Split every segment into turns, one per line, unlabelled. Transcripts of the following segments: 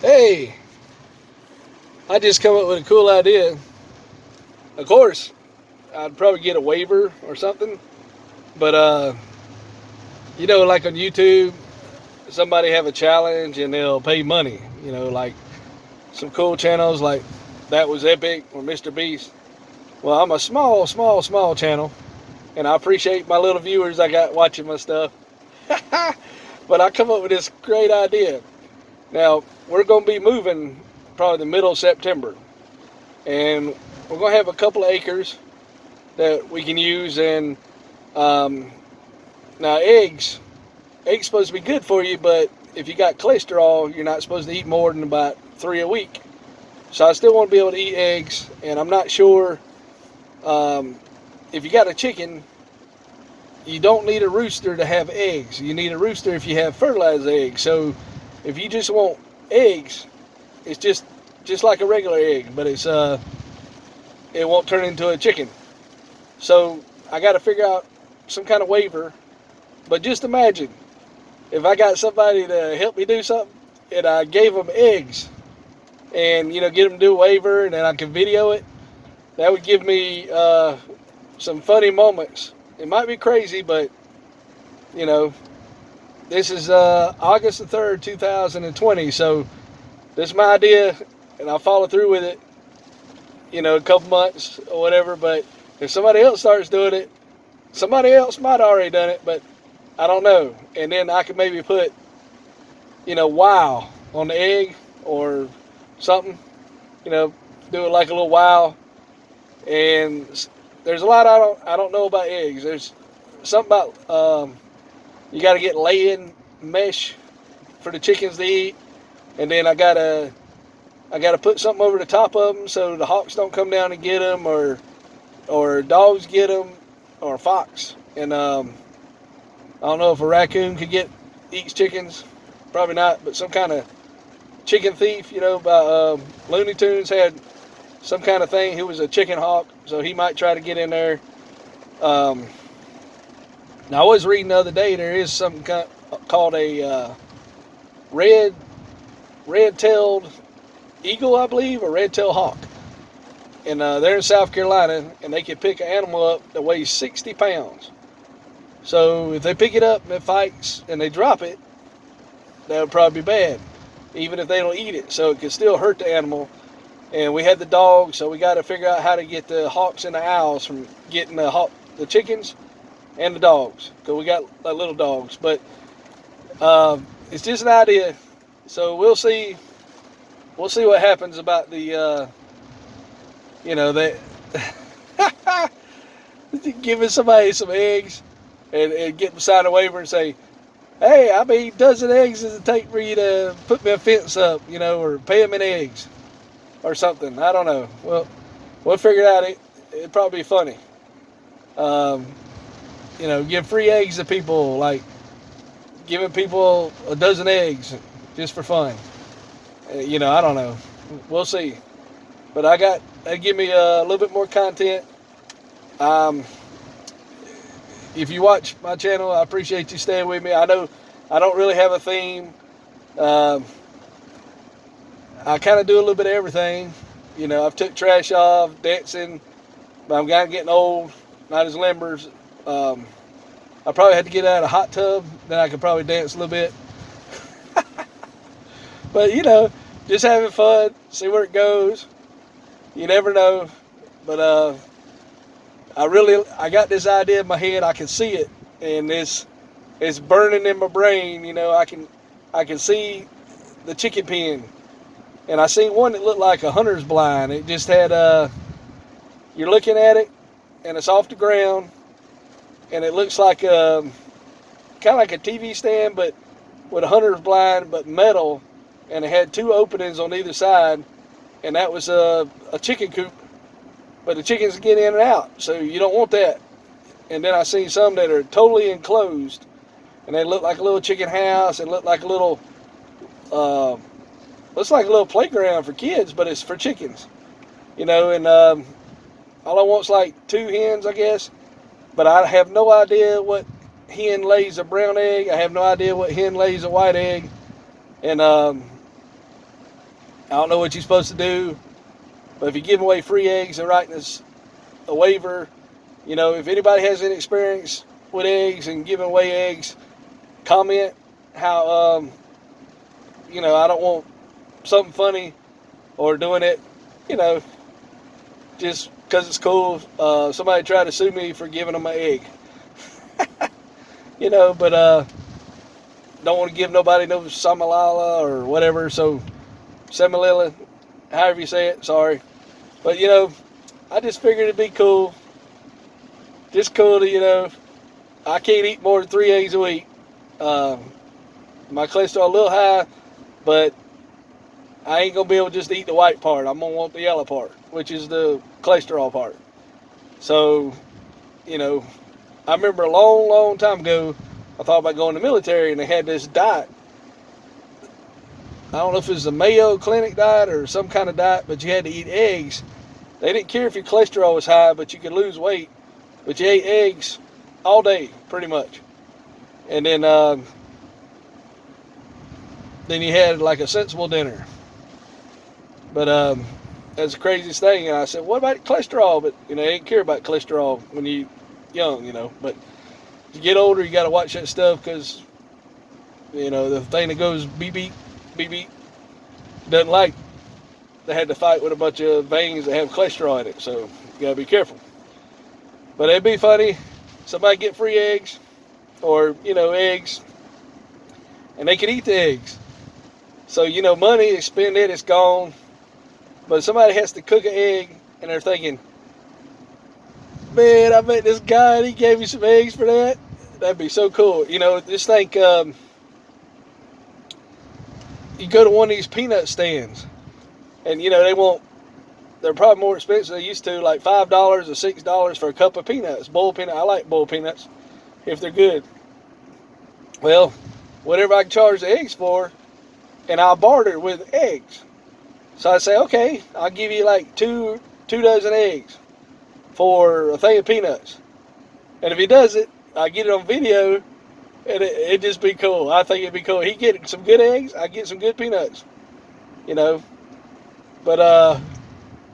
Hey, I just come up with a cool idea. Of course, I'd probably get a waiver or something, but like on YouTube, somebody have a challenge and they'll pay money. Like some cool channels like That Was Epic or Mr. Beast. Well, I'm a small channel, and I appreciate my little viewers I got watching my stuff. But I come up with this great idea. Now, we're going to be moving probably the middle of September, and we're going to have a couple of acres that we can use. And um, now, eggs supposed to be good for you, but if you got cholesterol, you're not supposed to eat more than about 3 a week. So I still want to be able to eat eggs, and I'm not sure um, if you got a chicken, you don't need a rooster to have eggs. You need a rooster if you have fertilized eggs. So if you just want eggs, it's just like a regular egg, but it won't turn into a chicken. So I got to figure out some kind of waiver. But just imagine if I got somebody to help me do something, and I gave them eggs, and get them to do a waiver, and then I can video it. That would give me some funny moments. It might be crazy, but you know, this is August the 3rd, 2020. So this is my idea, and I'll follow through with it. A couple months or whatever. But if somebody else starts doing it, somebody else might have already done it, but I don't know. And then I could maybe put, wow on the egg or something. Do it like a little wow. And there's a lot I don't know about eggs. There's something about you got to get laying mesh for the chickens to eat, and then I gotta put something over the top of them so the hawks don't come down and get them, or dogs get them, or a fox. And I don't know if a raccoon could eats chickens. Probably not, but some kind of chicken thief. About Looney Tunes had some kind of thing. He was a chicken hawk, so he might try to get in there. Um, Now I was reading the other day there is something called a red red-tailed eagle, I believe, or red-tailed hawk. And they're in South Carolina, and they can pick an animal up that weighs 60 pounds. So if they pick it up and it fights and they drop it, that would probably be bad, even if they don't eat it. So it could still hurt the animal. And we had the dogs, so we got to figure out how to get the hawks and the owls from getting the chickens and the dogs, because we got little dogs. But it's just an idea, so we'll see. We'll see what happens about the that giving somebody some eggs and get them sign a waiver and say, hey, how many dozen eggs does it take for you to put me a fence up, or pay them in eggs or something? I don't know. Well, we'll figure it out. It'd probably be funny. Give free eggs to people, like giving people a dozen eggs just for fun. I don't know. We'll see. But that'd give me a little bit more content. If you watch my channel, I appreciate you staying with me. I know I don't really have a theme. I kind of do a little bit of everything. I've took trash off, dancing, but I'm kind of getting old, not as limber. I probably had to get out of a hot tub, then I could probably dance a little bit. But, just having fun, see where it goes. You never know. But I got this idea in my head. I can see it, and it's burning in my brain. I can see the chicken pen, and I seen one that looked like a hunter's blind. It just had you're looking at it, and it's off the ground, and it looks like kind of like a TV stand, but with a hunter's blind, but metal, and it had 2 openings on either side, and that was a chicken coop. But the chickens get in and out, so you don't want that. And then I seen some that are totally enclosed, and they look like a little chicken house, and look like a little, looks like a little playground for kids, but it's for chickens. And all I want's like 2 hens, I guess. But I have no idea what hen lays a brown egg. I have no idea what hen lays a white egg. And I don't know what you're supposed to do, but if you give away free eggs, they're writing us a waiver. You know, if anybody has any experience with eggs and giving away eggs, comment how, you know, I don't want something funny or doing it, you know, just because it's cool. Somebody tried to sue me for giving them an egg. You know, but don't want to give nobody no samalala or whatever. So, Semalila, however you say it, sorry. But, you know, I just figured it'd be cool. Just cool to, you know, I can't eat more than 3 eggs a week. My cholesterol a little high, but I ain't going to be able to just eat the white part. I'm going to want the yellow part, which is the cholesterol part. So, you know, I remember a long, long time ago, I thought about going to the military, and they had this diet. I don't know if it was the Mayo Clinic diet or some kind of diet, but you had to eat eggs. They didn't care if your cholesterol was high, but you could lose weight. But you ate eggs all day, pretty much. And then you had like a sensible dinner. But that's the craziest thing. And I said, what about cholesterol? But, you know, they didn't care about cholesterol when you're young, you know. But as you get older, you got to watch that stuff because, you know, the thing that goes beep, beep, beep, beep, doesn't like. They had to fight with a bunch of veins that have cholesterol in it, so you gotta be careful. But it'd be funny, somebody get free eggs, or, you know, eggs, and they can eat the eggs. So, you know, money, they spend it, it's gone. But somebody has to cook an egg, and they're thinking, man, I met this guy, and he gave me some eggs for that. That'd be so cool. You know, just think, you go to one of these peanut stands, and, you know, they're probably more expensive than they used to, like $5 or $6 for a cup of peanuts, boiled peanuts. I like boiled peanuts if they're good. Well, whatever I can charge the eggs for, and I'll barter with eggs. So I say, okay, I'll give you like two dozen eggs for a thing of peanuts. And if he does it, I get it on video, and it'd just be cool. I think it'd be cool. He get some good eggs, I get some good peanuts. You know. But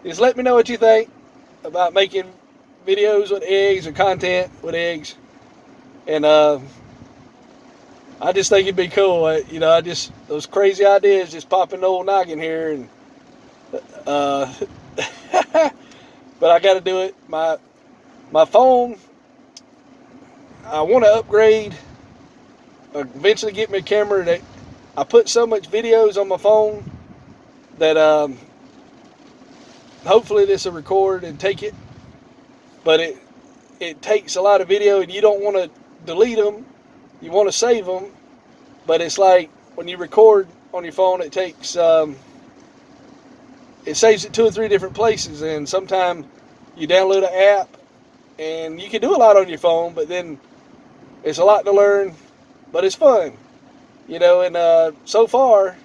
just let me know what you think about making videos with eggs or content with eggs. And I just think it'd be cool. You know, those crazy ideas just pop in the old noggin here. And but I got to do it. My phone, I want to upgrade. Eventually get me a camera that I put so much videos on my phone that hopefully this will record and take it, but it takes a lot of video, and you don't want to delete them, you want to save them. But it's like when you record on your phone, it takes it saves it 2 or 3 different places, and sometimes you download an app, and you can do a lot on your phone, but then it's a lot to learn, but it's fun, you know. And so far,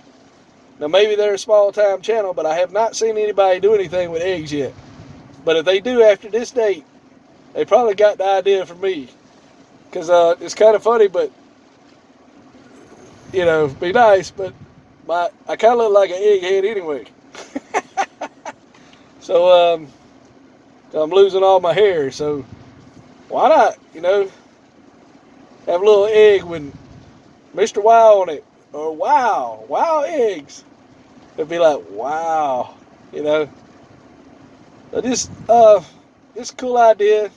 now maybe they're a small time channel, but I have not seen anybody do anything with eggs yet. But if they do after this date, they probably got the idea from me. Because it's kind of funny, but, you know, be nice, but I kind of look like an egghead anyway. So I'm losing all my hair, so why not, you know, have a little egg with Mr. Wow on it, or wow eggs. It'd be like, wow, you know. So just it's a cool idea,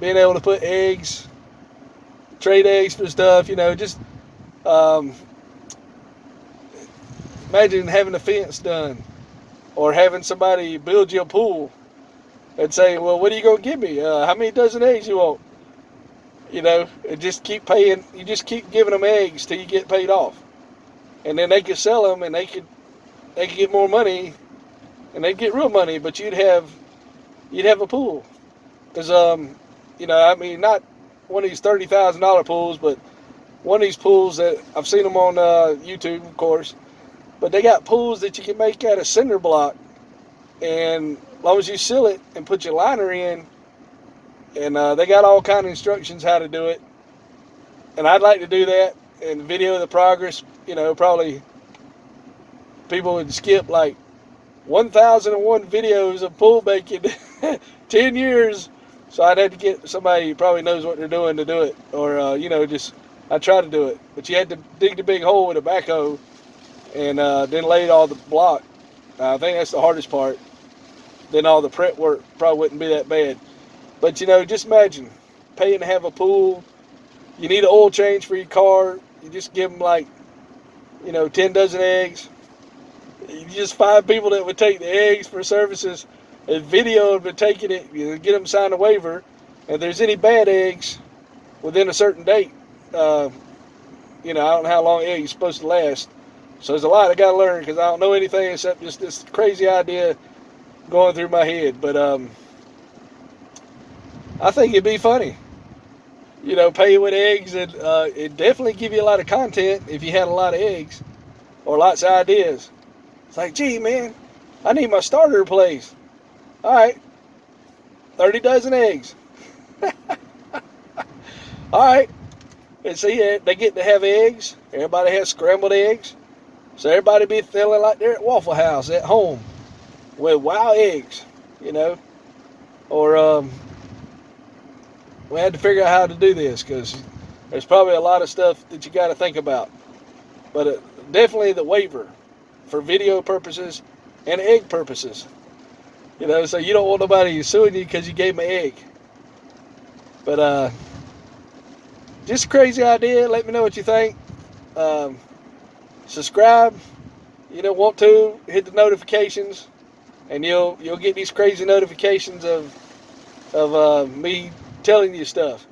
being able to put eggs, trade eggs for stuff, you know. Just imagine having a fence done, or having somebody build you a pool and say, well, what are you going to give me? How many dozen eggs you want? You know, and just keep paying. You just keep giving them eggs till you get paid off, and then they could sell them, and they could get more money, and they'd get real money. But you'd have a pool, because you know, I mean, not one of these $30,000 pools, but one of these pools that I've seen them on YouTube, of course. But they got pools that you can make out of cinder block, and as long as you seal it and put your liner in. And they got all kind of instructions how to do it. And I'd like to do that and video the progress, you know, probably people would skip like 1,001 videos of pool making 10 years. So I'd have to get somebody who probably knows what they're doing to do it. Or, just, I try to do it. But you had to dig the big hole with a backhoe and then lay all the block. I think that's the hardest part. Then all the prep work probably wouldn't be that bad. But, just imagine paying to have a pool. You need an oil change for your car. You just give them like, 10 dozen eggs. You just find people that would take the eggs for services and video them taking it. You get them sign a waiver. And if there's any bad eggs within a certain date, I don't know how long eggs are supposed to last. So there's a lot I got to learn because I don't know anything except just this crazy idea going through my head. But I think it'd be funny. Pay with eggs, and it'd definitely give you a lot of content if you had a lot of eggs or lots of ideas. It's like, gee, man, I need my starter replaced. All right, 30 dozen eggs. All right. And see, they get to have eggs. Everybody has scrambled eggs. So everybody be feeling like they're at Waffle House at home with wow eggs, Or we had to figure out how to do this because there's probably a lot of stuff that you got to think about. But definitely the waiver for video purposes and egg purposes. So you don't want nobody suing you because you gave them an egg. But just a crazy idea. Let me know what you think. Subscribe. Want to hit the notifications, and you'll get these crazy notifications of me telling you stuff.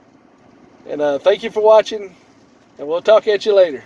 And thank you for watching, and we'll talk at you later.